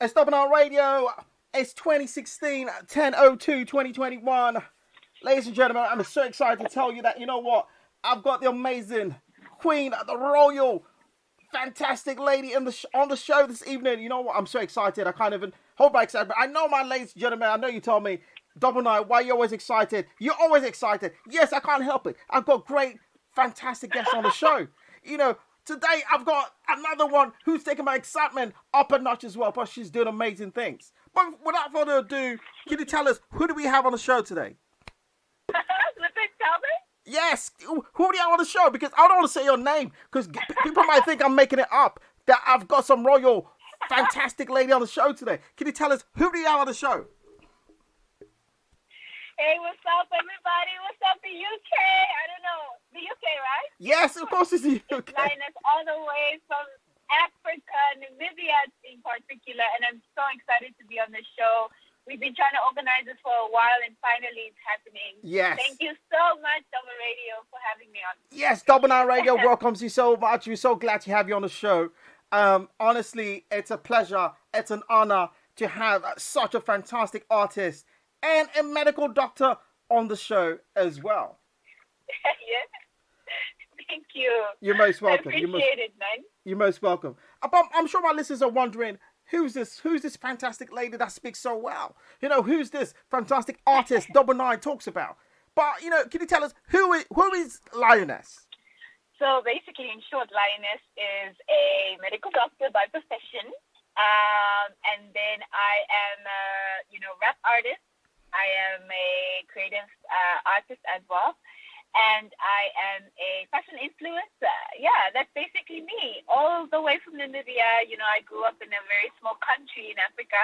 It's Double9Radio. It's 2016, 10/02, 2021. Ladies and gentlemen, I'm so excited to tell you that, you know what? I've got the amazing queen, the royal, fantastic lady on the show this evening. You know what? I'm so excited. I can't even hold my excitement. I know, my ladies and gentlemen, I know you told me, Double Nine, why are you always excited? You're always excited. Yes, I can't help it. I've got great, fantastic guests on the show. You know, today I've got another one who's taking my excitement up a notch as well, but she's doing amazing things. But without further ado, can you tell us, who do we have on the show today? Tell me? Yes, who do you have on the show? Because I don't want to say your name, because people might think I'm making it up, that I've got some royal, fantastic lady on the show today. Can you tell us, who do you have on the show? Hey, what's up, everybody? What's up, the UK? I don't know. The UK, right? Yes, of course it's the UK. Lioness all the way from Africa, Namibia in particular, and I'm so excited to be on the show. We've been trying to organize this for a while, and finally it's happening. Yes. Thank you so much, Double Radio, for having me on. Yes, Double9Radio welcomes you so much. We're so glad to have you on the show. Honestly, it's a pleasure. It's an honor to have such a fantastic artist and a medical doctor on the show as well. Yes. Thank you. You're most welcome. I appreciate it, man. You're most welcome. I'm sure my listeners are wondering, who's this fantastic lady that speaks so well? You know, who's this fantastic artist Double9 talks about? But, you know, can you tell us, who is Lioness? So basically, in short, Lioness is a medical doctor by profession. And then I am a rap artist. I am a creative artist as well. And I am a fashion influencer. Yeah, that's basically me. All the way from Namibia. You know, I grew up in a very small country in Africa.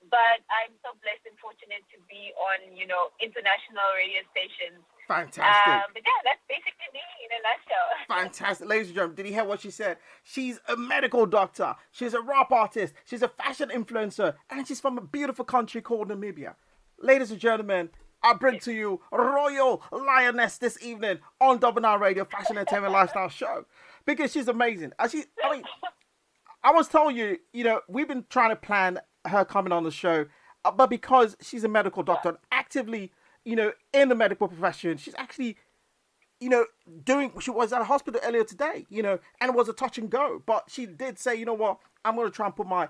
But I'm so blessed and fortunate to be on, international radio stations. Fantastic. But yeah, that's basically me in a nutshell. Fantastic. Ladies and gentlemen, did you hear what she said? She's a medical doctor. She's a rap artist. She's a fashion influencer. And she's from a beautiful country called Namibia. Ladies and gentlemen, I bring to you Royal Lioness this evening on Double9Radio Fashion Entertainment Lifestyle Show. Because she's amazing. I was telling you, we've been trying to plan her coming on the show. But because she's a medical doctor, actively, in the medical profession, she's actually, she was at a hospital earlier today, and it was a touch and go. But she did say, you know what, I'm going to try and put my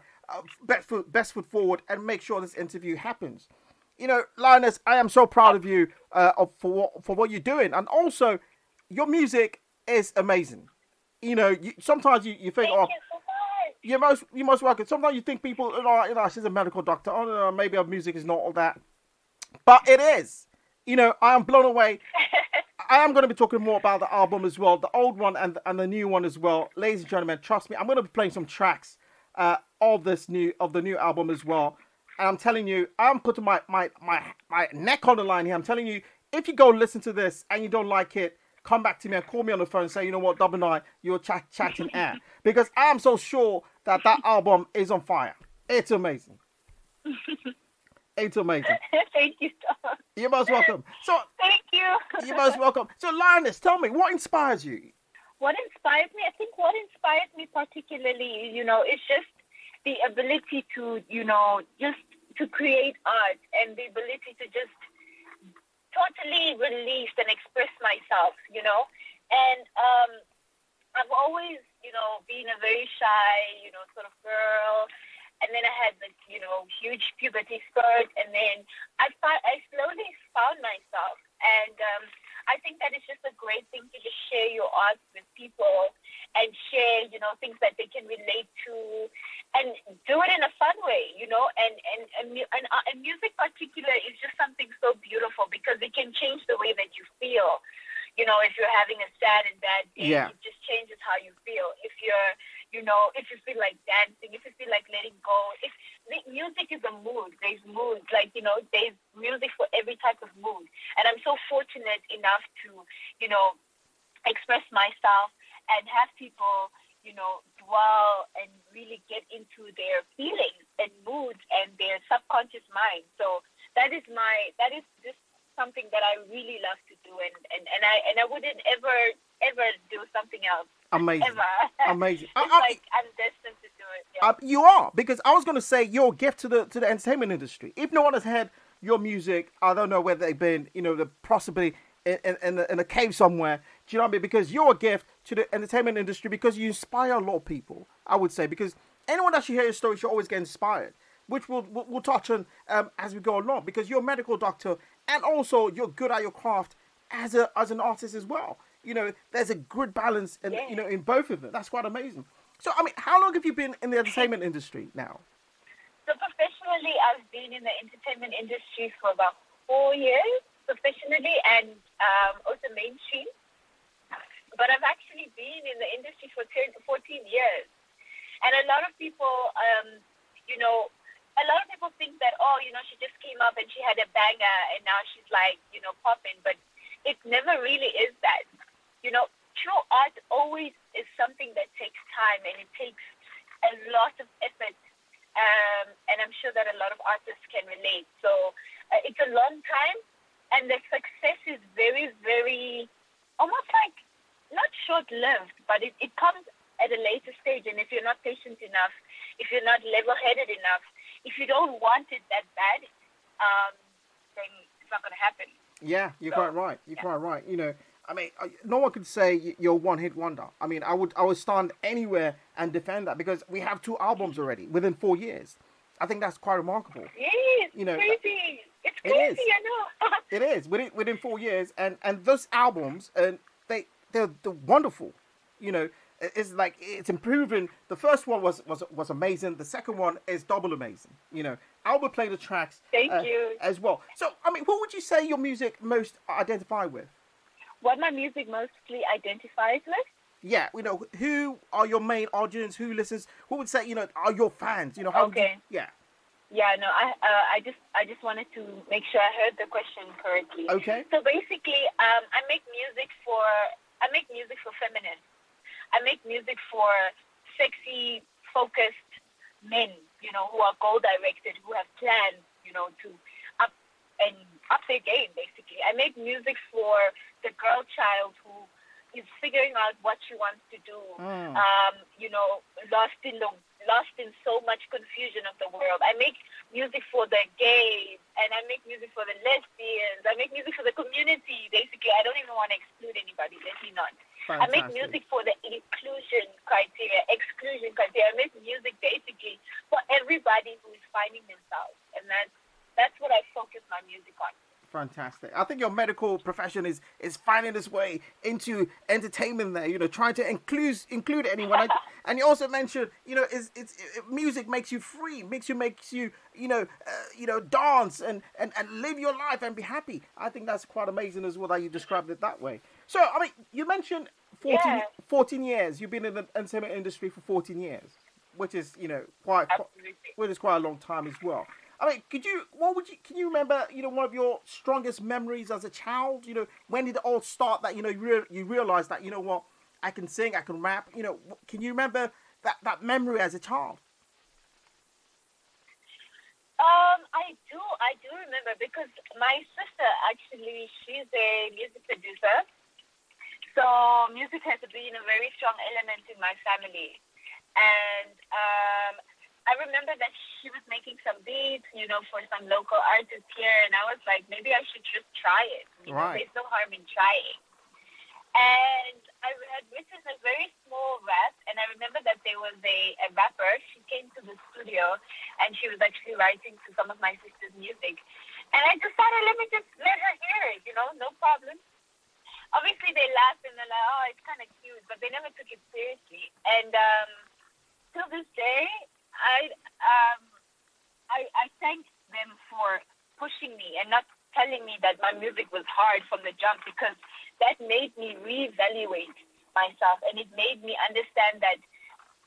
best foot forward and make sure this interview happens. Lioness, I am so proud of you for what you're doing. And also, your music is amazing. Sometimes you think, Thank you so much. you're most welcome. Sometimes you think people, she's a medical doctor. Oh, no, maybe her music is not all that. But it is. I am blown away. I am going to be talking more about the album as well, the old one and the new one as well. Ladies and gentlemen, trust me, I'm going to be playing some tracks of the new album as well. And I'm telling you, I'm putting my neck on the line here. I'm telling you, if you go listen to this and you don't like it, come back to me and call me on the phone and say, you know what, Double9, you're chatting air. Because I'm so sure that album is on fire. It's amazing. It's amazing. Thank you so much. You're most welcome. So, thank you. You're most welcome. So, Lioness, tell me, what inspires you? What inspires me? I think what inspires me particularly, is just the ability to, just to create art and the ability to just totally release and express myself, And I've always, been a very shy, sort of girl. And then I had this, huge puberty spurt. And then I slowly found myself. And I think that it's just a great thing to just share your art with people and share, things that they can relate to and do it in a fun way, and music particular is just something so beautiful because it can change the way that you feel. If you're having a sad and bad day, yeah. It just changes how you feel. If you're, if you feel like dancing, if you feel like letting go, if music is a mood, there's moods, there's music for every type of mood. And I'm so fortunate enough to, express myself and have people, dwell and really get into their feelings and moods and their subconscious mind. So that is just something that I really love to do, and I wouldn't ever do something else. Amazing. Ever. Amazing. It's like I'm destined to do it. You are, because I was going to say you're a gift to the entertainment industry. If no one has heard your music, I don't know where they've been, possibly in a cave somewhere. Do you know what I mean? Because you're a gift to the entertainment industry because you inspire a lot of people, I would say. Because anyone that should hear your story should always get inspired, which we'll touch on as we go along. Because you're a medical doctor and also you're good at your craft as an artist as well. There's a good balance in both of them. That's quite amazing. So, I mean, how long have you been in the entertainment industry now? So professionally, I've been in the entertainment industry for about 4 years, professionally, and also mainstream. But I've actually been in the industry for 14 years. And a lot of people, think that, she just came up and she had a banger and now she's like, popping. But it never really is that. True art always is something that takes time and it takes a lot of effort. And I'm sure that a lot of artists can relate. So it's a long time and the success is very, very, almost like, not short-lived, but it comes at a later stage. And if you're not patient enough, if you're not level-headed enough, if you don't want it that bad, then it's not going to happen. Yeah, you're quite right. You're quite right. I mean, no one could say you're one-hit wonder. I mean, I would stand anywhere and defend that because we have 2 albums already within 4 years. I think that's quite remarkable. Yes, crazy. It's crazy, I know. It is within 4 years, and those albums, and they're wonderful. It's like it's improving. The first one was amazing. The second one is double amazing. I will play the tracks. Thank you as well. So, I mean, what would you say your music most identify with? What my music mostly identifies with? Yeah, who are your main audience? Who listens? Who would say, are your fans? How okay. Yeah. Yeah, no, I just wanted to make sure I heard the question correctly. Okay. So basically, I make music for feminists. I make music for sexy, focused men, who are goal-directed, who have plans, to up their game, basically. I make music for the girl child who is figuring out what she wants to do, lost in so much confusion of the world. I make music for the gays, and I make music for the lesbians. I make music for the community, basically. I don't even want to exclude anybody, let me not. Fantastic. I make music for the exclusion criteria. I make music basically for everybody who is finding themselves, and that's what I focus my music on. Fantastic. I think your medical profession is finding its way into entertainment there, trying to include anyone. And you also mentioned, music makes you free, makes you dance and live your life and be happy. I think that's quite amazing as well that you described it that way. So, I mean, you mentioned 14 years. You've been in the entertainment industry for 14 years, which is, quite a long time as well. I mean, can you remember, one of your strongest memories as a child? When did it all start that, you realized that, what, I can sing, I can rap? Can you remember that memory as a child? I do remember because my sister, actually, she's a music producer. So music has been a very strong element in my family. And, I remember that she was making some beats, for some local artists here, and I was like, maybe I should just try it. Right. There's no harm in trying. And I had written a very small rap, and I remember that there was a rapper. She came to the studio, and she was actually writing to some of my sister's music. And I decided, let her hear it, no problem. Obviously, they laughed, and they're like, oh, it's kind of cute, but they never took it seriously. And till this day, I thank them for pushing me and not telling me that my music was hard from the jump, because that made me reevaluate myself, and it made me understand that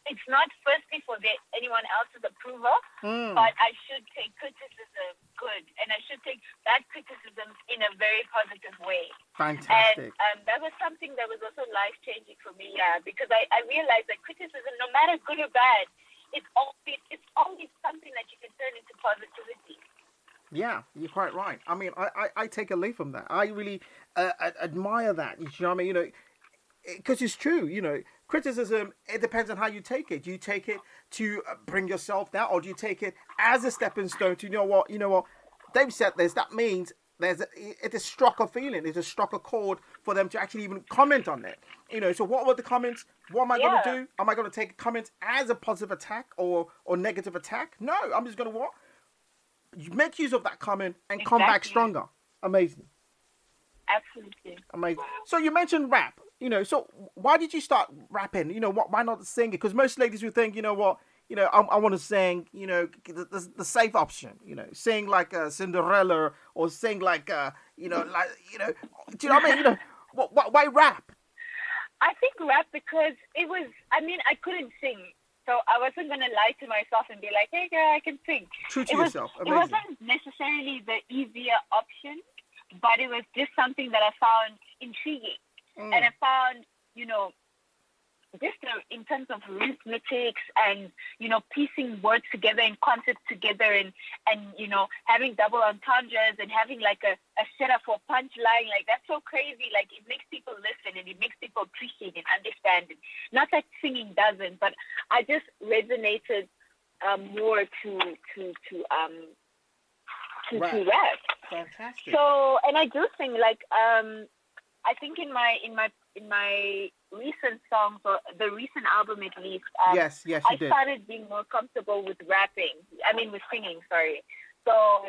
it's not firstly for anyone else's approval, but I should take criticism good, and I should take that criticism in a very positive way. Fantastic. And that was something that was also life-changing for me, because I realized that criticism, no matter good or bad, it's always something that you can turn into positivity. Yeah, you're quite right. I mean, I take a leaf from that. I really admire that. You know what I mean? because it's true, criticism, it depends on how you take it. Do you take it to bring yourself down, or do you take it as a stepping stone to, you know what, they've said this, that means it has struck a feeling, it has struck a chord for them to actually even comment on it. So what were the comments? What am I going to do? Am I going to take comments as a positive attack or negative attack? No, I'm just going to what? Make use of that comment and come back stronger. Amazing. Absolutely. Amazing. So you mentioned rap. So why did you start rapping? Why not sing it? Because most ladies would think, I want to sing, the safe option, sing like Cinderella or sing like, do you know what I mean? Why rap? I think rap because I couldn't sing. So I wasn't going to lie to myself and be like, hey, girl, I can sing. True to yourself. Amazing. It wasn't necessarily the easier option, but it was just something that I found intriguing. And I found, just in terms of rhythmics and, piecing words together and concepts together and having double entendres and having like a setup for punchline, like that's so crazy. Like it makes people listen and it makes people appreciate and understand it. Not that singing doesn't, but I just resonated more to rap. Fantastic. So, and I do sing like, I think in my recent songs, or the recent album at least, yes, you I did. started being more comfortable with with singing, sorry. So,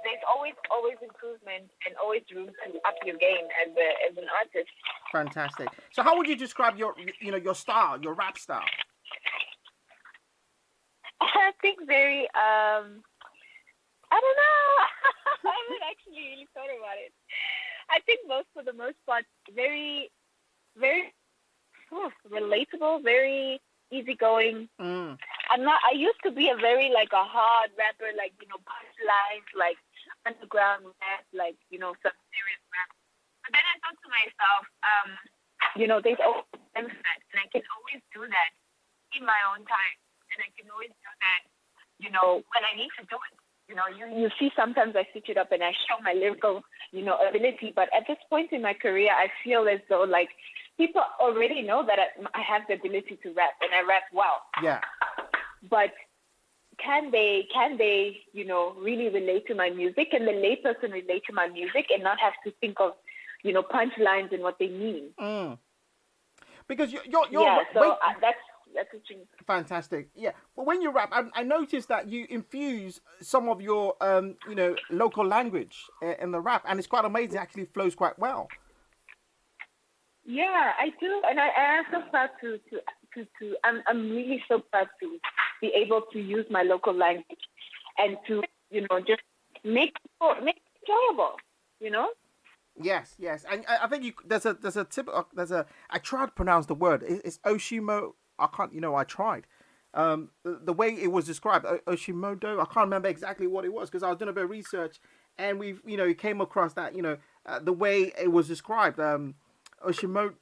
there's always improvement and always room to up your game as an artist. Fantastic. So how would you describe your style, your rap style? I think very, I don't know. I haven't actually really thought about it. I think for the most part, very, very relatable, very easygoing. I used to be a very like a hard rapper, like punchlines, like underground rap, like some serious rap. But then I thought to myself, there's always time for that, and I can always do that in my own time, and I can always do that, when I need to do it. You see, sometimes I switch it up and I show my lyrical, ability. But at this point in my career, I feel as though like people already know that I have the ability to rap and I rap well. Yeah. But can they, really relate to my music and the layperson relate to my music and not have to think of, punchlines and what they mean? Because that's the thing. Fantastic. Yeah. But when you rap, I noticed that you infuse some of your, local language in the rap, and it's quite amazing. It actually flows quite well. Yeah, I do, and I am so proud to I'm really so proud to be able to use my local language and to, just make it enjoyable, Yes, and I think there's a tip. I tried to pronounce the word. It's Oshimo. I can't. I tried. The way it was described, Oshimodo. I can't remember exactly what it was because I was doing a bit of research, and we came across that. The way it was described. Oshimodo.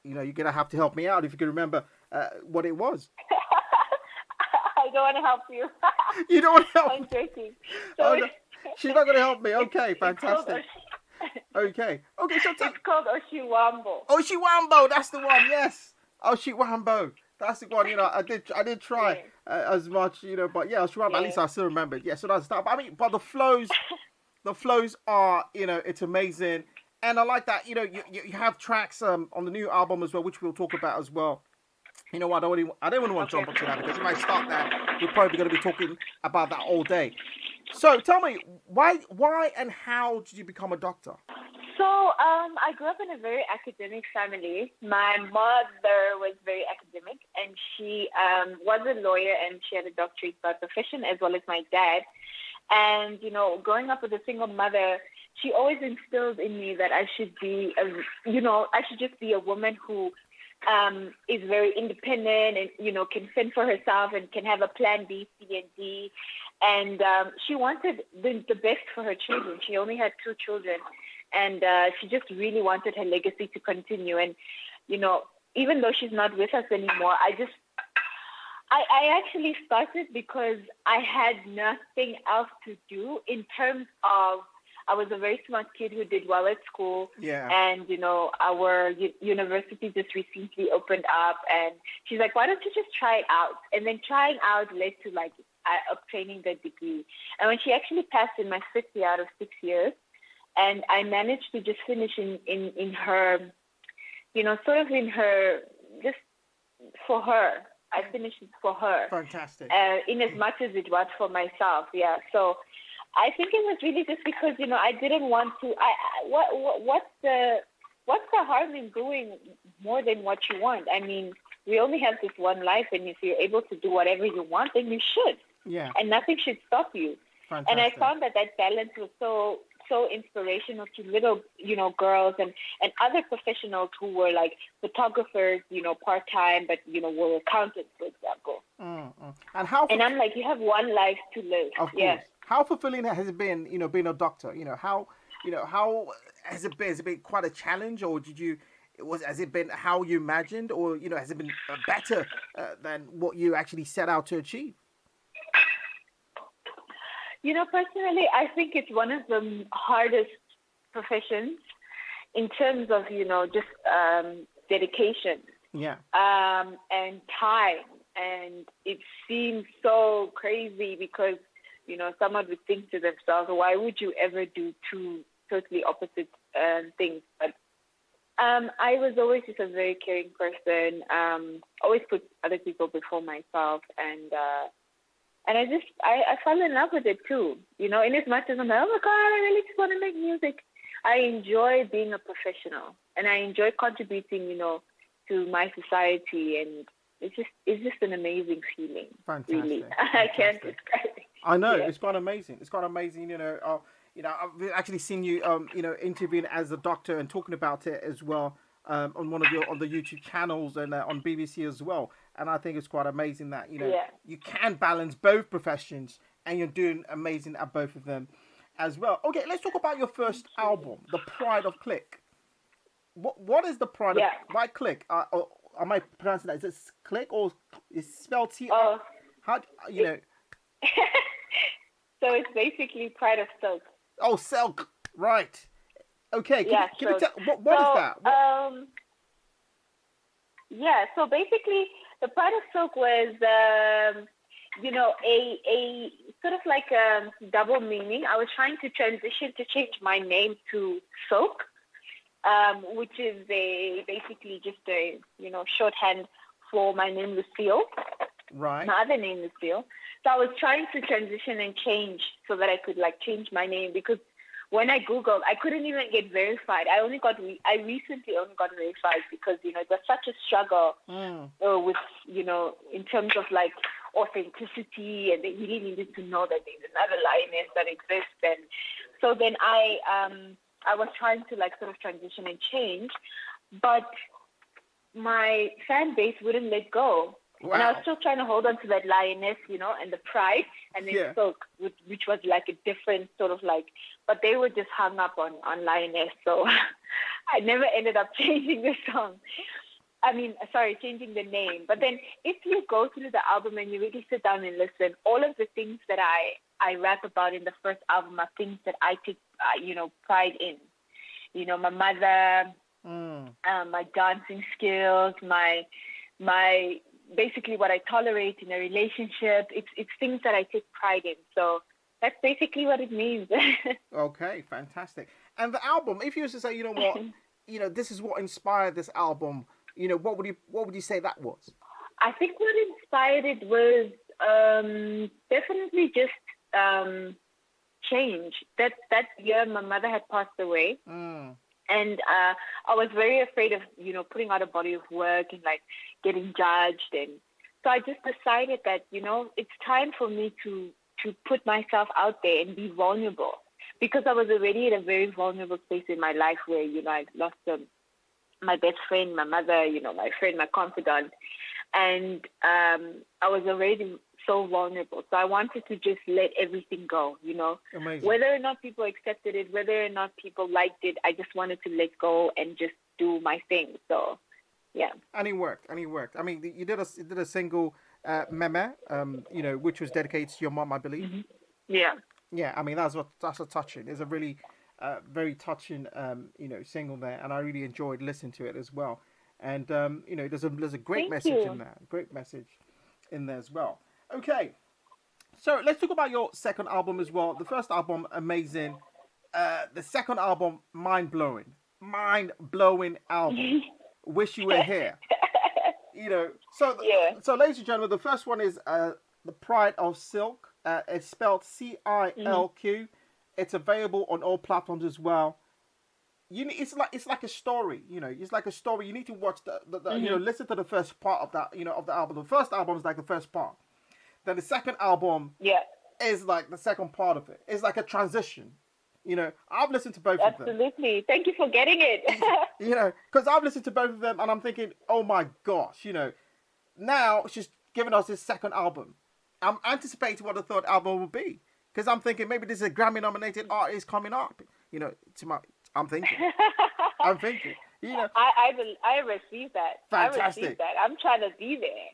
You're gonna have to help me out if you can remember what it was. I don't want to help you. You don't want to help? I'm joking. So no. She's not gonna help me. Okay, fantastic. Okay. So it's called Oshiwambo. Oshiwambo, that's the one. Yes, Oshiwambo, that's the one. I did try as much, but yeah, Oshiwambo. Yeah. At least I still remember it. Yeah, so that's that. But the flows are, it's amazing, and I like that. You have tracks on the new album as well, which we'll talk about as well. I don't want to jump onto that because if I start that, we're probably going to be talking about that all day. So tell me, why and how did you become a doctor? So I grew up in a very academic family. My mother was very academic, and she was a lawyer, and she had a doctorate by profession, as well as my dad. And, growing up with a single mother, she always instilled in me that I should be, I should just be a woman who is very independent and, can fend for herself and can have a plan B, C, and D. And she wanted the best for her children. She only had 2 children. And she just really wanted her legacy to continue. And, even though she's not with us anymore, I actually started because I had nothing else to do in terms of I was a very smart kid who did well at school. Yeah. And, our university just recently opened up. And she's like, why don't you just try it out? And then trying out led to, like, obtaining the degree. And when she actually passed in my 6th year out of 6 years, and I managed to just finish in her, sort of in her, just for her. I finished it for her. Fantastic. In as much as it was for myself, yeah. So I think it was really just because, I didn't want to. What's the harm in doing more than what you want? I mean, we only have this one life, and if you're able to do whatever you want, then you should. Yeah. And nothing should stop you. Fantastic. And I found that balance was so inspirational to little, girls and other professionals who were like photographers, part-time, but, were accountants, for example. And I'm like, you have one life to live. Of course. How fulfilling has it been, being a doctor? How has it been? Has it been quite a challenge, or has it been how you imagined, or, has it been better than what you actually set out to achieve? Personally, I think it's one of the hardest professions in terms of, just dedication. Yeah. And time. And it seems so crazy because, someone would think to themselves, why would you ever do two totally opposite things? But I was always just a very caring person, always put other people before myself. And I fell in love with it too, in as much as I'm like, oh my God, I really just want to make music. I enjoy being a professional, and I enjoy contributing, to my society, and it's just an amazing feeling. Fantastic. Really. I can't describe it. I know, Yeah. It's quite amazing. It's quite amazing, I've actually seen you, interviewing as a doctor and talking about it as well, on one of on the YouTube channels and on BBC as well. And I think it's quite amazing that, you can balance both professions and you're doing amazing at both of them as well. Okay, let's talk about your first album, The Pride of Click. What is The Pride of Why Click? Or am I pronouncing that? Is it Click or is it spelled T? Oh. How, So it's basically Pride of Silk. Oh, Silk. Right. Okay. Can you tell, what is that? So basically, the Pride of Silk was, a sort of like a double meaning. I was trying to transition to change my name to Silk, which is basically just a, shorthand for my name, Lucille. Right. My other name, Lucille. So I was trying to transition and change so that I could change my name, because when I Googled, I couldn't even get verified. I recently only got verified because, it was such a struggle with, in terms of authenticity, and they really needed to know that there's another Lioness that exists. And so then I was trying to sort of transition and change, but my fan base wouldn't let go. Wow. And I was still trying to hold on to that Lioness, and the pride, and then Silk, which was a different sort of but they were just hung up on Lioness. So I never ended up changing the song. Changing the name. But then if you go through the album and you really sit down and listen, all of the things that I rap about in the first album are things that I take, pride in. My mother, my dancing skills, my basically what I tolerate in a relationship. It's things that I take pride in. So that's basically what it means. Okay, fantastic. And the album, if you was to say, this is what inspired this album, what would you say that was? I think what inspired it was definitely just change. That year my mother had passed away. And I was very afraid of, putting out a body of work and getting judged. And so I just decided that, it's time for me to put myself out there and be vulnerable, because I was already in a very vulnerable space in my life where, I lost my best friend, my mother, my friend, my confidant. And I was already so vulnerable. So I wanted to just let everything go, Amazing. Whether or not people accepted it, whether or not people liked it, I just wanted to let go and just do my thing. So, yeah. And it worked. I mean, you did a single, Meme, which was dedicated to your mom, I believe. Mm-hmm. Yeah. Yeah, I mean, that's a touching. It's a really very touching, single there, and I really enjoyed listening to it as well. And there's a great Thank message in you. there, great message in there as well. Okay, so let's talk about your second album as well. The first album, amazing. The second album, mind blowing album. Wish You Were Here. Yeah. So ladies and gentlemen, the first one is The Pride of Silk. It's spelled CILQ. It's available on all platforms as well. It's like a story, it's like a story. You need to watch listen to the first part of that, of the album. The first album is like the first part. Then the second album Yeah. is like the second part of it. It's like a transition. I've listened to both of them. Absolutely. Thank you for getting it. Because I've listened to both of them and I'm thinking, oh my gosh, now she's giving us this second album. I'm anticipating what the third album will be because I'm thinking maybe this is a Grammy-nominated artist coming up. I'm thinking. I received that. Fantastic. I received that. I'm trying to be there.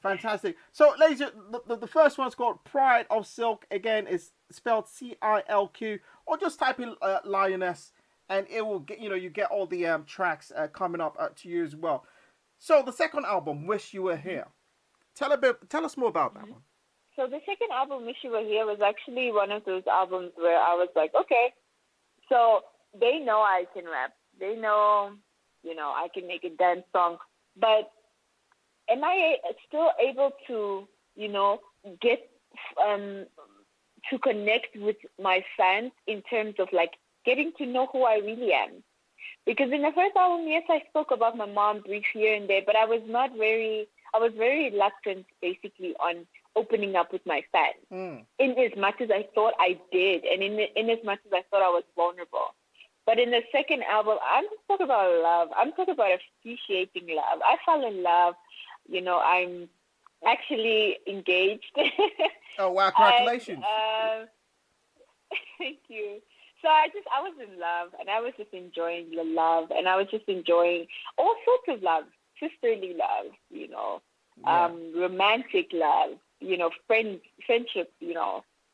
Fantastic. So, ladies, the first one's called Pride of Silk. Again, it's spelled CILQ, or just type in Lioness, and it will get you get all the tracks coming up to you as well. So, the second album, Wish You Were Here. Tell us more about that one. So the second album, Wish You Were Here, was actually one of those albums where I was like, okay, so they know I can rap. They know, I can make a dance song. But am I still able to, get to connect with my fans in terms of like getting to know who I really am? Because in the first album, yes, I spoke about my mom brief here and there, but I was very reluctant basically on opening up with my fans in as much as I thought I did and in as much as I thought I was vulnerable. But in the second album, I'm talking about love. I'm talking about appreciating love. I fell in love. I'm actually engaged. Oh, wow. Congratulations. And, thank you. So I was in love, and I was just enjoying the love, and I was just enjoying all sorts of love, sisterly love, romantic love, friendship,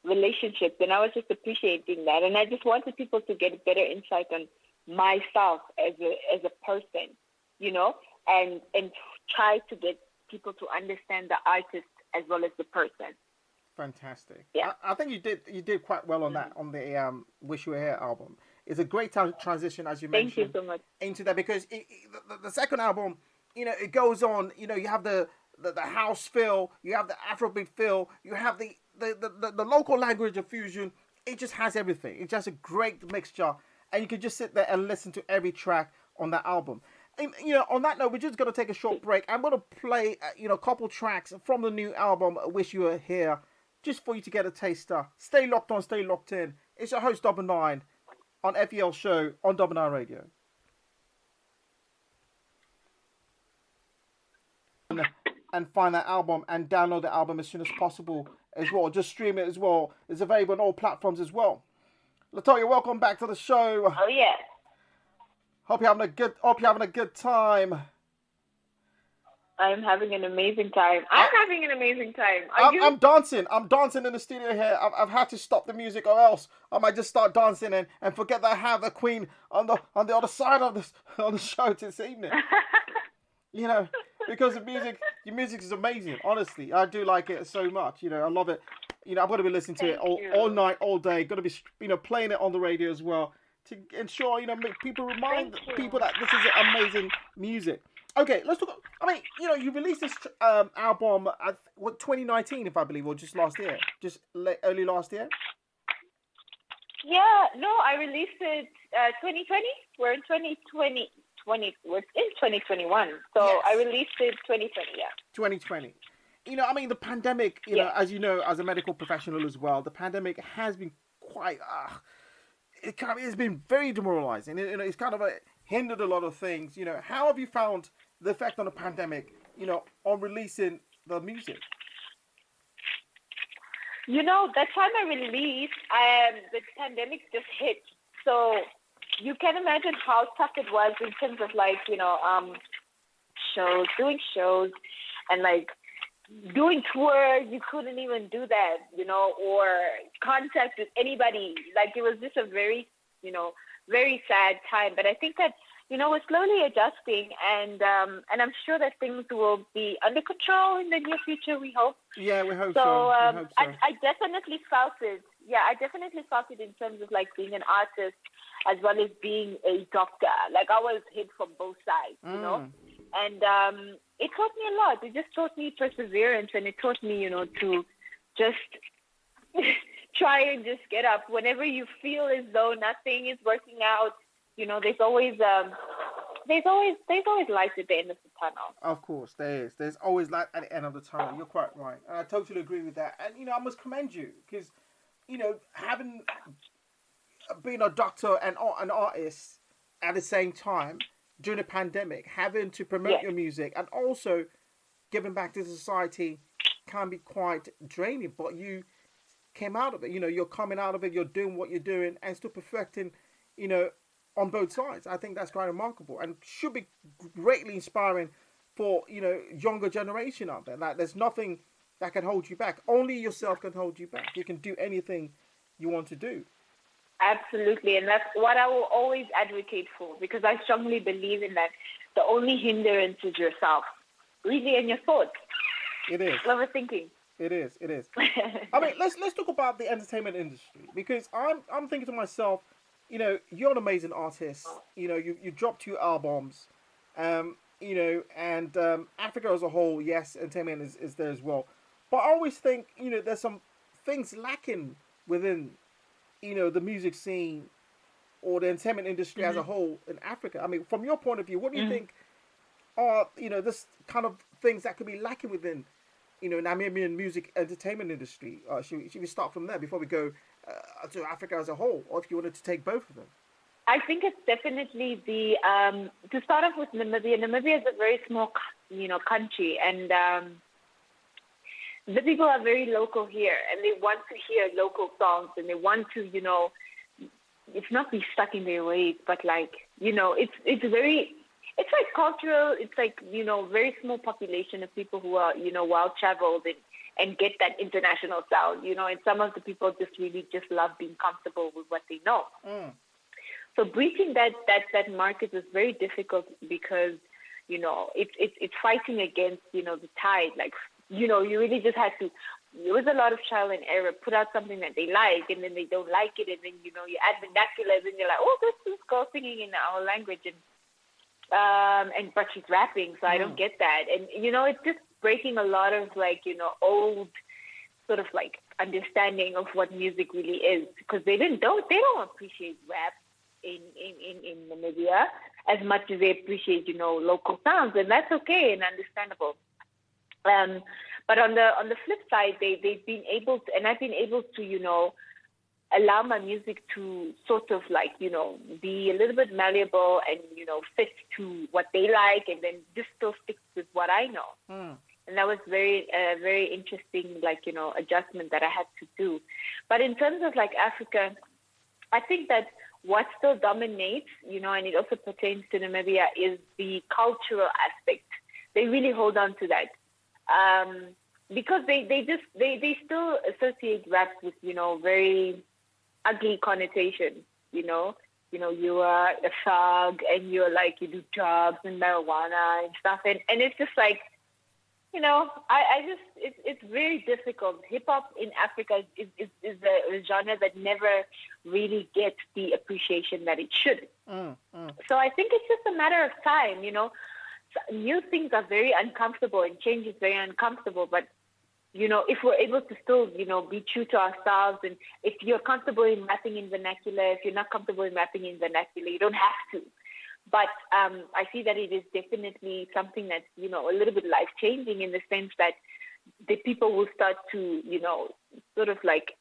relationships, and I was just appreciating that, and I just wanted people to get a better insight on myself as a person, and try to get people to understand the artist as well as the person. Fantastic. Yeah. I think you did quite well on that, on the Wish You Were Here album. It's a great transition, as you mentioned. Thank you so much. Into that, because the second album, it goes on, you have the house feel, you have the Afrobeat feel, you have the local language of fusion. It just has everything. It's just a great mixture, and you can just sit there and listen to every track on that album. And, on that note, we're just going to take a short break. I'm going to play, a couple tracks from the new album, Wish You Were Here, just for you to get a taster. Stay locked on, stay locked in. It's your host, Double9, on FEL Show on Double9 Radio. And find that album and download the album as soon as possible as well. Just stream it as well. It's available on all platforms as well. Latoya, welcome back to the show. Oh yeah. Hope you're having a good time. I'm having an amazing time. I'm having an amazing time. I'm dancing. I'm dancing in the studio here. I've had to stop the music, or else I might just start dancing and forget that I have the Queen on the other side of the show this evening. Because your music is amazing. Honestly, I do like it so much. I love it. I'm going to be listening to it all night, all day. Going to be playing it on the radio as well to ensure make people remind people that this is amazing music. Okay, let's talk. You released this album 2019, if I believe, or just last year, early last year. Yeah, no, I released it 2020. We're in 2020. We're in 2021. So yes. I released it 2020. Yeah. 2020. The pandemic. As you know, as a medical professional as well, the pandemic has been quite. It's been very demoralizing. It's kind of hindered a lot of things. How have you found the effect on the pandemic? On releasing the music. That time I released, the pandemic just hit. So you can imagine how tough it was in terms of doing shows, and doing tours. You couldn't even do that, or contact with anybody. It was just a very very sad time. But I think that, we're slowly adjusting, and I'm sure that things will be under control in the near future, we hope. Yeah, we hope So, so. I definitely felt it. Yeah, I definitely felt it in terms of like being an artist as well as being a doctor. Like I was hit from both sides, and it taught me a lot. It just taught me perseverance, and it taught me, to just try and just get up whenever you feel as though nothing is working out. There's always light at the end of the tunnel. Of course, there is. There's always light at the end of the tunnel. You're quite right, and I totally agree with that. And I must commend you because, having been a doctor and an artist at the same time during the pandemic, having to promote your music and also giving back to society can be quite draining. But you came out of it. You're coming out of it. You're doing what you're doing and still perfecting. On both sides. I think that's quite remarkable and should be greatly inspiring for, younger generation out there. Like, there's nothing that can hold you back. Only yourself can hold you back. You can do anything you want to do. Absolutely. And that's what I will always advocate for, because I strongly believe in that. The only hindrance is yourself, really, and your thoughts. It is. Overthinking. It is. I mean, let's talk about the entertainment industry, because I'm thinking to myself, you're an amazing artist. You dropped 2 albums, and Africa as a whole, yes, entertainment is there as well. But I always think, there's some things lacking within, the music scene or the entertainment industry as a whole in Africa. I mean, from your point of view, what do you think are, this kind of things that could be lacking within, Namibian music entertainment industry? Should we start from there before we go to Africa as a whole, or if you wanted to take both of them? I think it's definitely to start off with Namibia. Namibia is a very small, country, and the people are very local here, and they want to hear local songs, and they want to, it's not be stuck in their ways, but like, it's very, it's like cultural, it's like, very small population of people who are, well-traveled and get that international sound, and some of the people just really just love being comfortable with what they know. So breaching that market is very difficult because, it's fighting against, the tide. Like, you really just had to, there was a lot of trial and error, put out something that they like, and then they don't like it, and then, you add vernaculars, and you're like, oh, this is girl singing in our language, but she's rapping, so I don't get that. And, it's just breaking a lot of, like, old sort of, like, understanding of what music really is, because they don't appreciate rap in Namibia as much as they appreciate, local sounds, and that's okay and understandable. But on the flip side, they've been able to, and I've been able to, allow my music to sort of like, be a little bit malleable and, fit to what they like, and then just still stick with what I know. And that was very interesting, like, adjustment that I had to do. But in terms of like Africa, I think that what still dominates, and it also pertains to Namibia, is the cultural aspect. They really hold on to that. Because they still associate rap with, very ugly connotations, you are a thug and you're like, you do drugs and marijuana and stuff. And it's just like, it's very difficult. Hip hop in Africa is a genre that never really gets the appreciation that it should. So I think it's just a matter of time, New things are very uncomfortable and change is very uncomfortable, but if we're able to still, be true to ourselves, and if you're comfortable in rapping in vernacular, if you're not comfortable in rapping in vernacular, you don't have to. But I see that it is definitely something that's, a little bit life-changing in the sense that the people will start to, sort of like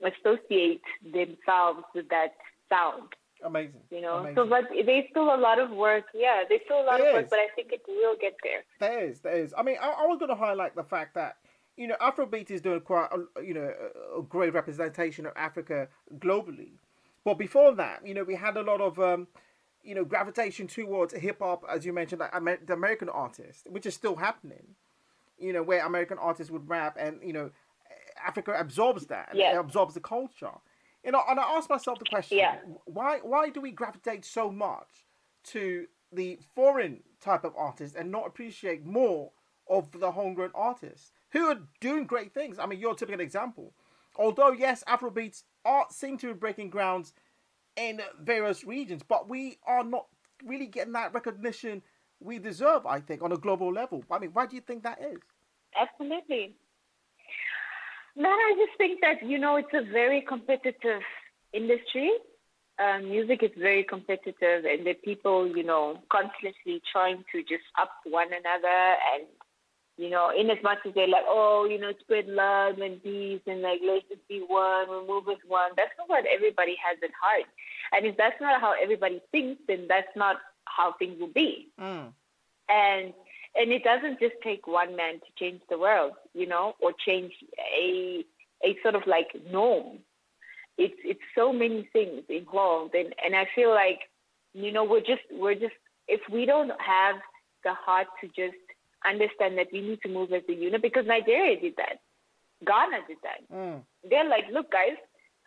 associate themselves with that sound. Amazing. Amazing. So but there's still a lot of work. Yeah, there's still a lot of work, but I think it will get there. There is. I mean, I was going to highlight the fact that, Afrobeat is doing quite, a great representation of Africa globally. But before that, we had a lot of, gravitation towards hip-hop, as you mentioned, like the American artists, which is still happening, where American artists would rap and, Africa absorbs that. And it absorbs the culture. And I asked myself the question: Yeah. why do we gravitate so much to the foreign type of artists and not appreciate more of the homegrown artists who are doing great things? I mean, you're a typical example. Although yes, Afrobeats art seem to be breaking grounds in various regions, but we are not really getting that recognition we deserve, I think, on a global level. I mean, why do you think that is? Absolutely. Man, I just think that, it's a very competitive industry. Music is very competitive, and the people, constantly trying to just up one another. And, in as much as they're like, oh, spread love and peace and like, let's just be one, we'll move as one. That's not what everybody has at heart. And if that's not how everybody thinks, then that's not how things will be. And it doesn't just take one man to change the world, or change a sort of like norm. It's so many things involved, and I feel like, we're just if we don't have the heart to just understand that we need to move as a unit, because Nigeria did that, Ghana did that. They're like, look, guys,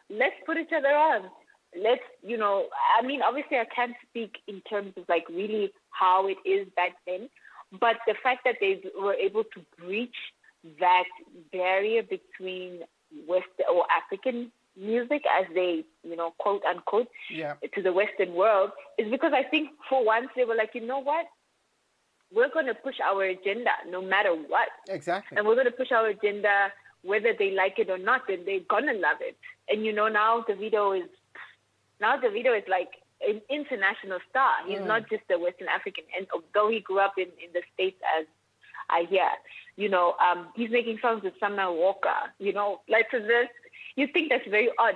let's put each other on. Let's, I mean, obviously I can't speak in terms of like really how it is back then, but the fact that they were able to breach that barrier between West or African music, as they, quote unquote, to the Western world, is because I think for once they were like, you know what? We're going to push our agenda no matter what. Exactly. And we're going to push our agenda whether they like it or not, and they're going to love it. And, now Davido is like an international star. He's not just a Western African. And although he grew up in the States, as I hear, he's making songs with Summer Walker, like so this. You think that's very odd.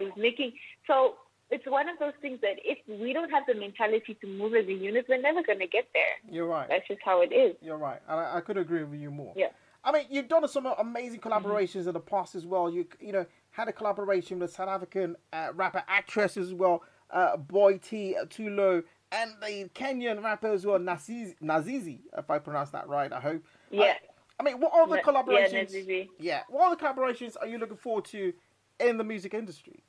So it's one of those things that if we don't have the mentality to move as a unit, we're never going to get there. You're right. That's just how it is. You're right. And I could agree with you more. Yeah. I mean, you've done some amazing collaborations in the past as well. You had a collaboration with South African rapper actress as well, Boy T, Tulo, and the Kenyan rapper as well, Nazizi, if I pronounce that right, I hope. Yeah. I mean, what other collaborations? Yeah, Nazizi. Yeah. What other collaborations are you looking forward to in the music industry?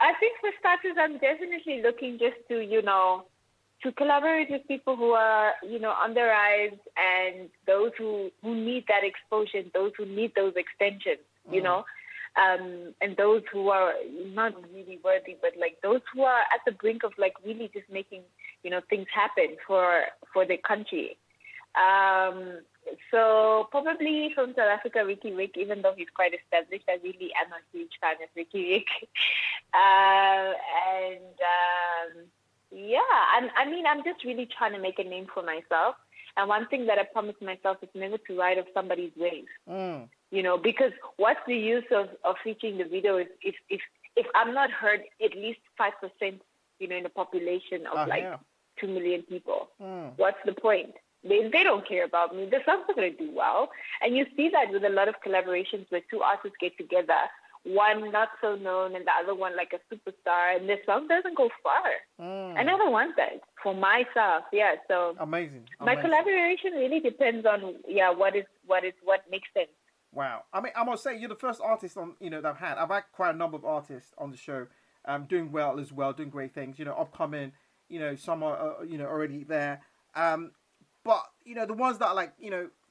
I think for starters, I'm definitely looking just to collaborate with people who are, on the rise, and those who need that exposure, those who need those extensions, and those who are not really worthy, but like those who are at the brink of like really just making, things happen for the country. So probably from South Africa, Ricky Rick, even though he's quite established, I really am a huge fan of Ricky Rick. I'm just really trying to make a name for myself. And one thing that I promised myself is never to ride off somebody's wave. Because what's the use of featuring the video if I'm not heard at least 5%, in the population of 2 million people? What's the point? They don't care about me. The songs are going to do well. And you see that with a lot of collaborations where two artists get together, one not so known and the other one like a superstar, and the song doesn't go far. I never want that for myself. Yeah, so amazing. My collaboration really depends on what makes sense. Wow. I mean, I must say you're the first artist on that I've had. I've had quite a number of artists on the show, doing well as well, doing great things. Upcoming. Some are already there. But the ones that are like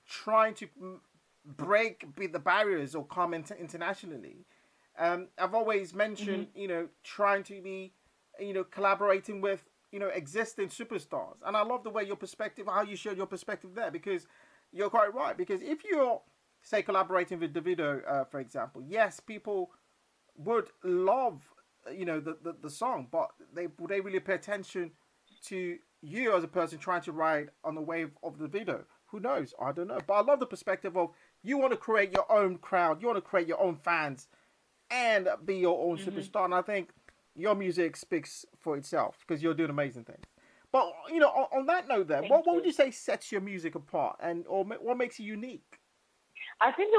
trying to break the barriers or come internationally. I've always mentioned trying to be collaborating with existing superstars, and I love the way how you showed your perspective there, because you're quite right. Because if you're say collaborating with Davido, for example, yes, people would love the song, but would they really pay attention to you as a person trying to ride on the wave of the video? Who knows? I don't know. But I love the perspective of you want to create your own crowd, you want to create your own fans, and be your own superstar. And I think your music speaks for itself because you're doing amazing things. But on that note, then, what would you say sets your music apart, or what makes you unique? I think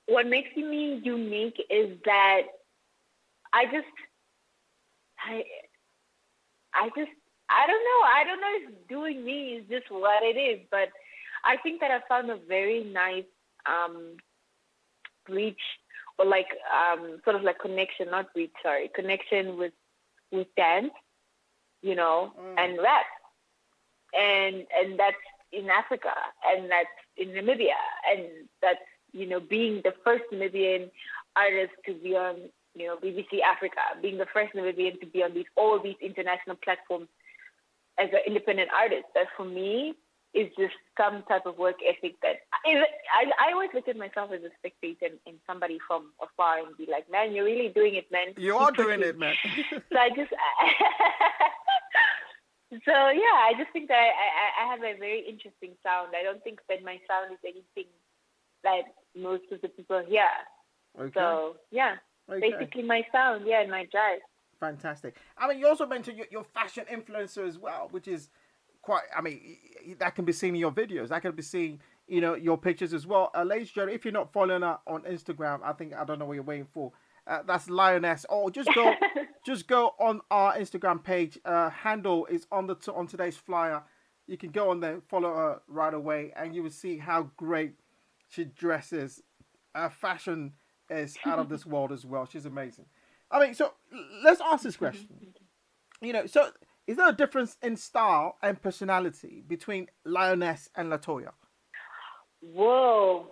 what makes me unique is that I don't know. I don't know if doing me is just what it is, but I think that I found a very nice breach or like sort of like connection, not beat, sorry, connection with dance, and rap, and that's in Africa, and that's in Namibia, and that's being the first Namibian artist to be on BBC Africa, being the first Namibian to be on all these international platforms as an independent artist. That for me is just some type of work ethic that I always look at myself as a spectator and somebody from afar and be like, man, you're really doing it, man. You are doing it, man. So I just, so yeah, I just think that I have a very interesting sound. I don't think that my sound is anything that most of the people hear. Okay. So yeah, basically my sound, and my drive. Fantastic. I mean, you also mentioned your fashion influencer as well, which is quite, I mean, that can be seen in your videos. That can be seen, your pictures as well. Ladies and gentlemen, if you're not following her on Instagram, I don't know what you're waiting for. That's Lioness. Or just go on our Instagram page. Handle is on today's flyer. You can go on there, follow her right away, and you will see how great she dresses. Fashion is out of this world as well. She's amazing. I mean, so let's ask this question. So is there a difference in style and personality between Lioness and Latoya? Whoa.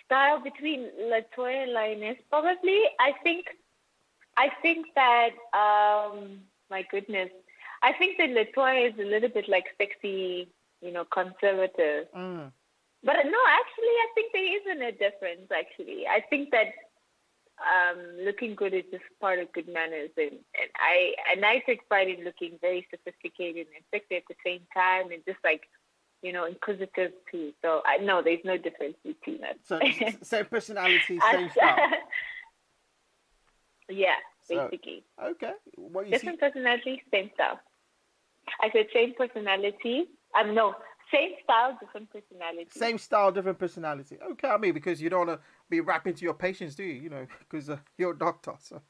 Style between Latoya and Lioness? Probably. I think that, my goodness, I think that Latoya is a little bit like sexy, conservative. But no, actually, I think there isn't a difference, actually. I think that looking good is just part of good manners, and I take pride in looking very sophisticated and sexy at the same time, and just like inquisitive too. So I know there's no difference between us. So same personality, same style. Yeah, basically. So, okay. Different personality, same style. I said same personality. No. Same style, different personality. Same style, different personality. Okay, I mean, because you don't want to be rapping to your patients, do you? Because you're a doctor, so,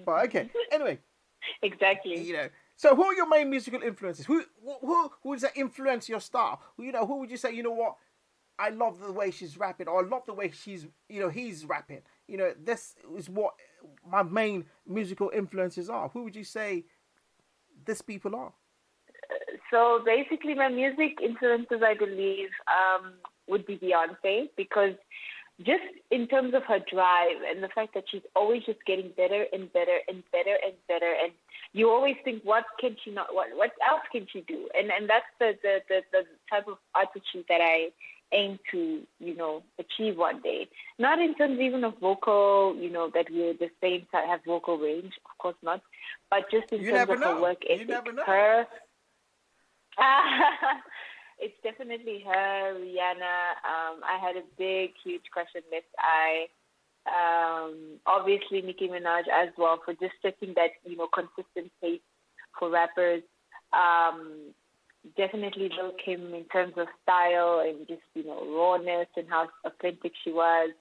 But okay, anyway. Exactly. So who are your main musical influences? Who does that influence your style? Who would you say, what, I love the way she's rapping, or I love the way he's rapping. This is what my main musical influences are. Who would you say these people are? So basically, my music influences, I believe, would be Beyonce, because just in terms of her drive and the fact that she's always just getting better and better and better and better, and you always think, what can she not? What else can she do? And that's the type of attitude that I aim to achieve one day. Not in terms even of vocal, that we're the same type, have vocal range, of course not, but just in terms of her work ethic. You never know. Her. It's definitely her, Rihanna. I had a big, huge crush on Left Eye. Obviously, Nicki Minaj as well, for just setting that, consistent pace for rappers. Definitely Lil Kim in terms of style and just, rawness and how authentic she was.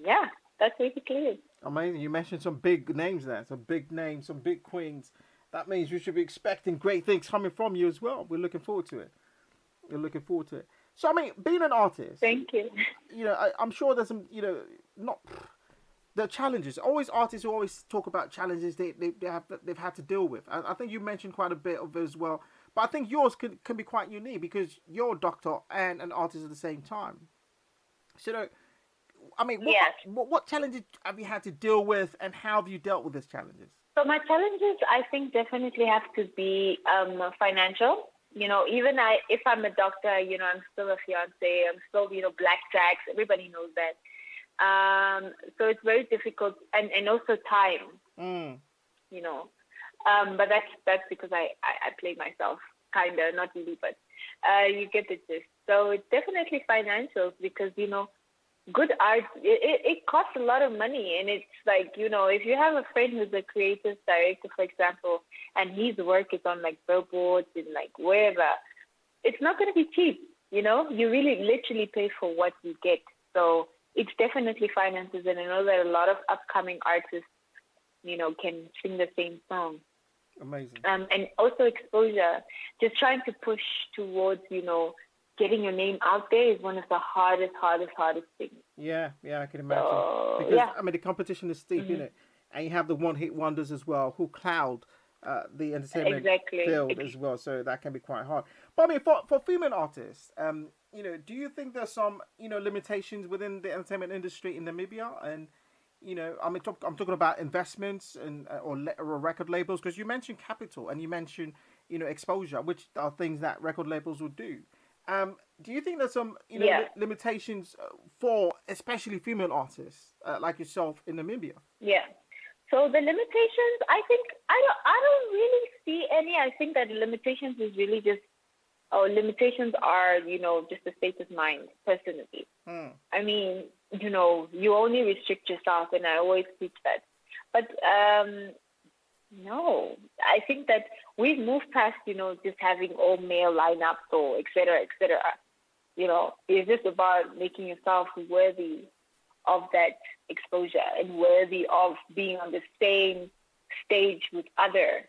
Yeah, that's basically it. Amazing. You mentioned some big names there, some big names, some big queens. That means we should be expecting great things coming from you as well. We're looking forward to it. So, I mean, being an artist. Thank you. I'm sure there's some, not the challenges. Always artists who always talk about challenges they've had to deal with. I think you mentioned quite a bit of it as well. But I think yours can be quite unique because you're a doctor and an artist at the same time. So, I mean, what challenges have you had to deal with, and how have you dealt with these challenges? So my challenges, I think, definitely have to be financial. Even if I'm a doctor, I'm still a fiance. I'm still, black tax. Everybody knows that. So it's very difficult, and also time. But that's because I play myself, kinda, not really, but you get the gist. So it's definitely financial because good art, it costs a lot of money, and it's like, if you have a friend who's a creative director, for example, and his work is on like billboards and like wherever, it's not going to be cheap. You really literally pay for what you get. So it's definitely finances, and I know that a lot of upcoming artists, can sing the same song. Amazing. And also exposure, just trying to push towards, getting your name out there is one of the hardest things. Yeah, I can imagine. So Because yeah. I mean, the competition is steep, Mm-hmm. isn't it? And you have the one-hit wonders as well, who cloud the entertainment Exactly. field as well. So that can be quite hard. But I mean, for female artists, do you think there's some limitations within the entertainment industry in Namibia? And I'm talking about investments and or record labels, because you mentioned capital and you mentioned exposure, which are things that record labels would do. Do you think there's some Yeah. limitations for especially female artists like yourself in Namibia? Yeah. So the limitations, I think, I don't really see any. I think that the limitations is really just, limitations are, just a state of mind, personally. I mean, you only restrict yourself, and I always preach that. But no, I think that we've moved past, just having all male lineups or et cetera, et cetera. It's just about making yourself worthy of that exposure and worthy of being on the same stage with other,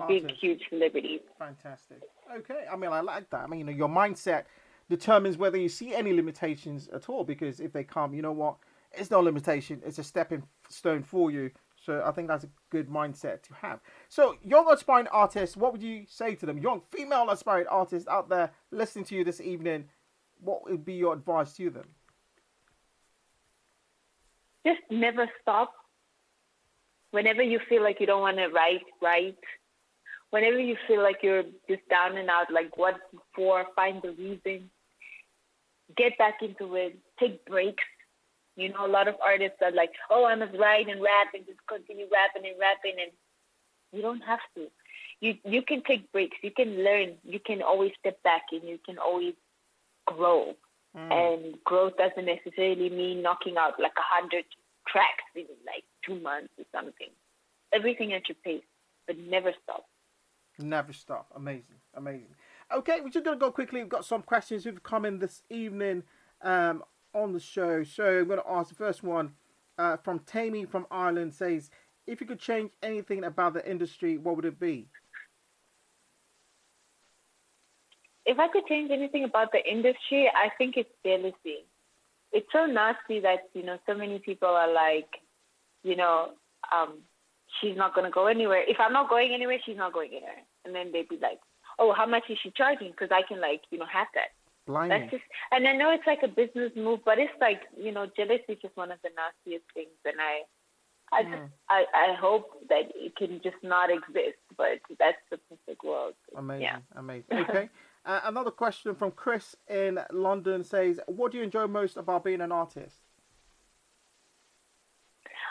big, huge celebrities. Fantastic. Okay. I mean, I like that. I mean, your mindset determines whether you see any limitations at all, because if they come, you know what? It's no limitation. It's a stepping stone for you. So I think that's a good mindset to have. So young aspiring artists, what would you say to them? Young female aspiring artists out there listening to you this evening, what would be your advice to them? Just never stop. Whenever you feel like you don't want to write. Whenever you feel like you're just down and out, like what for, find the reason. Get back into it. Take breaks. A lot of artists are like, oh, I must write and rap and just continue rapping, and you don't have to. You can take breaks. You can learn. You can always step back, and you can always grow. And growth doesn't necessarily mean knocking out like 100 tracks in like 2 months or something. Everything at your pace, but never stop. Never stop. Amazing. Okay, we're just going to go quickly. We've got some questions who've come in this evening on the show. So I'm going to ask the first one from Tammy from Ireland. Says, if you could change anything about the industry, what would it be? If I could change anything about the industry, I think it's jealousy. It's so nasty that, so many people are like, she's not going to go anywhere. If I'm not going anywhere, she's not going anywhere. And then they'd be like, oh, how much is she charging? Because I can, have that. Blinding. That's just, and I know it's like a business move, but it's like, jealousy is just one of the nastiest things. And I hope that it can just not exist, but that's the perfect world. Amazing, yeah. Amazing. Okay. Another question from Chris in London says, what do you enjoy most about being an artist?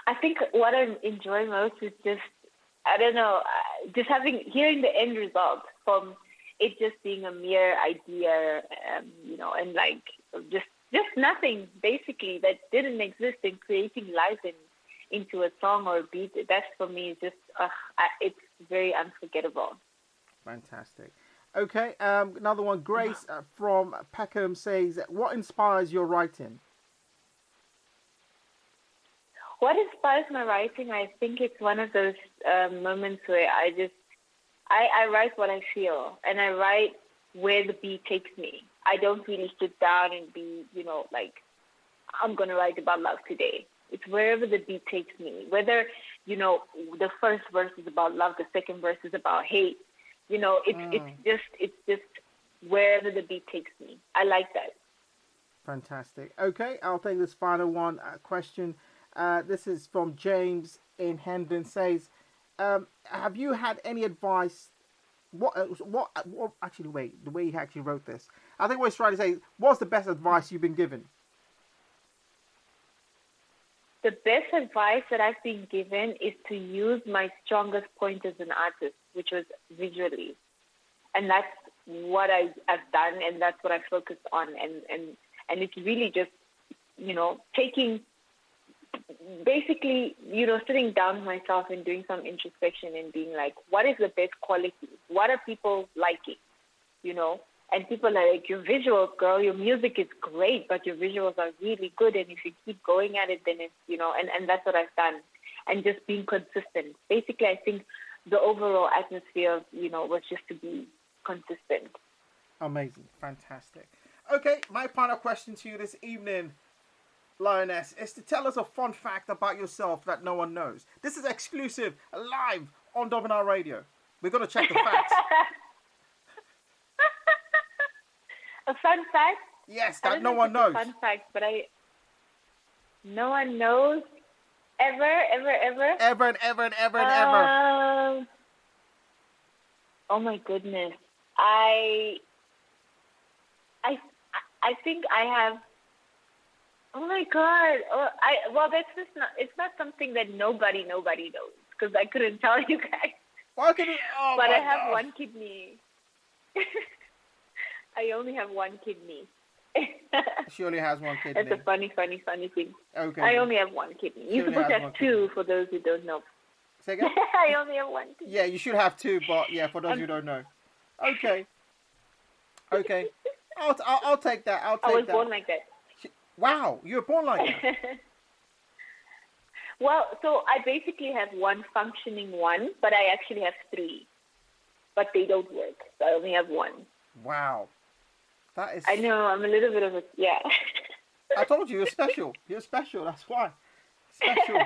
I think what I enjoy most is just, I don't know, just hearing the end result from it just being a mere idea, and like just nothing basically that didn't exist, and creating life into a song or a beat. That's for me just, it's very unforgettable. Fantastic. Okay, another one. Grace from Peckham says, what inspires your writing? What inspires my writing, I think it's one of those moments where I write what I feel, and I write where the beat takes me. I don't really sit down and be, like, I'm going to write about love today. It's wherever the beat takes me. Whether, the first verse is about love, the second verse is about hate. It's just wherever the beat takes me. I like that. Fantastic. Okay, I'll take this final one question. This is from James in Hendon. Says, have you had any advice? Actually, wait. The way he actually wrote this, I think what he's trying to say, what's the best advice you've been given? The best advice that I've been given is to use my strongest point as an artist, which was visually. And that's what I've done, and that's what I focused on. And it's really just, taking, basically, sitting down with myself and doing some introspection and being like, what is the best quality? What are people liking? And people are like, your visuals, girl, your music is great, but your visuals are really good. And if you keep going at it, then it's, and that's what I've done. And just being consistent. Basically, I think the overall atmosphere, was just to be consistent. Amazing. Fantastic. Okay, my final question to you this evening, Lioness, is to tell us a fun fact about yourself that no one knows. This is exclusive, live on Double9 Radio. We're going to check the facts. A fun fact? Yes, that no one knows. A fun fact, but no one knows ever. Ever and ever. Oh my goodness. I think I have. Oh my God. That's just not. It's not something that nobody knows because I couldn't tell you guys. Why could it? Oh but my I have gosh. one kidney. I only have one kidney. She only has one kidney. That's a funny thing. Okay. I only have one kidney. You're supposed to have two for those who don't know. Say again? I only have one kidney. Yeah, you should have two, but yeah, for those who don't know. Okay. I'll take that. I was born like that. Wow, you were born like that. Well, so I basically have one functioning one, but I actually have three. But they don't work, so I only have one. Wow. That is... I know, I'm a little bit of a... Yeah. I told you, you're special. You're special, that's why. Special.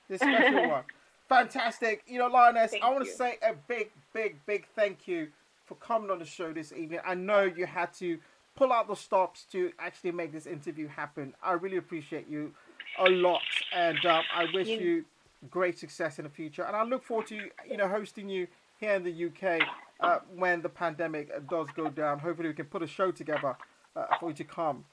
You're special one. Fantastic. You know, Lioness, I want to say a big thank you for coming on the show this evening. I know you had to pull out the stops to actually make this interview happen. I really appreciate you a lot, and I wish you great success in the future. And I look forward to hosting you here in the UK when the pandemic does go down. Hopefully, we can put a show together for you to come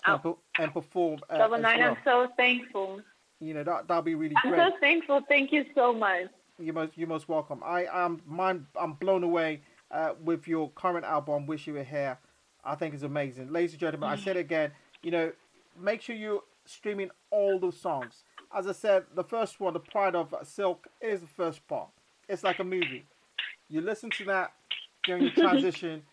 and perform. Double9, well. I'm so thankful. You know that'll be really great. I'm so thankful. Thank you so much. You're most welcome. I'm blown away with your current album, Wish You Were Here. I think it's amazing. Ladies and gentlemen, I said it again, make sure you're streaming all the songs. As I said, the first one, The Pride of Silk, is the first part. It's like a movie. You listen to that during your transition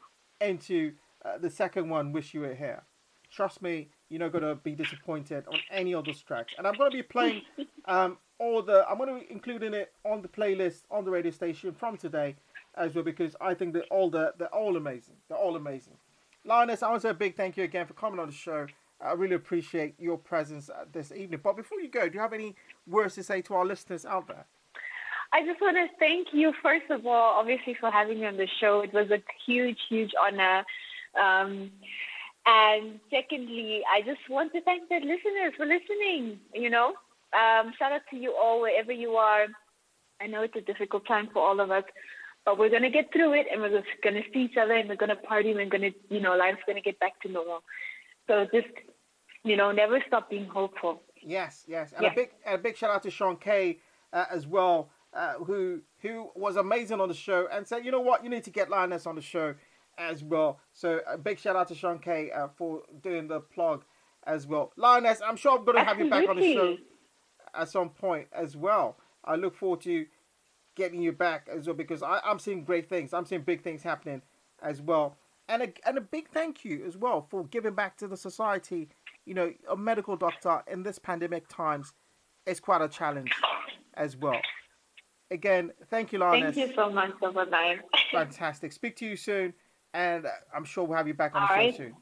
into the second one, Wish You Were Here. Trust me, you're not going to be disappointed on any of those tracks. And I'm going to be playing I'm going to be including it on the playlist on the radio station from today as well, because I think they're all amazing. They're all amazing. Lioness, I want to say a big thank you again for coming on the show. I really appreciate your presence this evening. But before you go, do you have any words to say to our listeners out there? I just want to thank you, first of all, obviously, for having me on the show. It was a huge honor. And secondly, I just want to thank the listeners for listening, Shout out to you all, wherever you are. I know it's a difficult time for all of us, but we're going to get through it, and we're just going to see each other, and we're going to party, and we're going to, life's going to get back to normal. So just, never stop being hopeful. Yes. And a big shout out to Sean Kay as well, who was amazing on the show and said, you know what, you need to get Lioness on the show as well. So a big shout out to Sean Kay for doing the plug as well. Lioness, I'm sure I'm going to have you back on the show at some point as well. I look forward to getting you back as well, because I'm seeing great things. I'm seeing big things happening as well. And a big thank you as well for giving back to the society. A medical doctor in this pandemic times is quite a challenge as well. Again, thank you, Lioness. Thank you so much, Double9. Fantastic. Speak to you soon, and I'm sure we'll have you back on the show soon.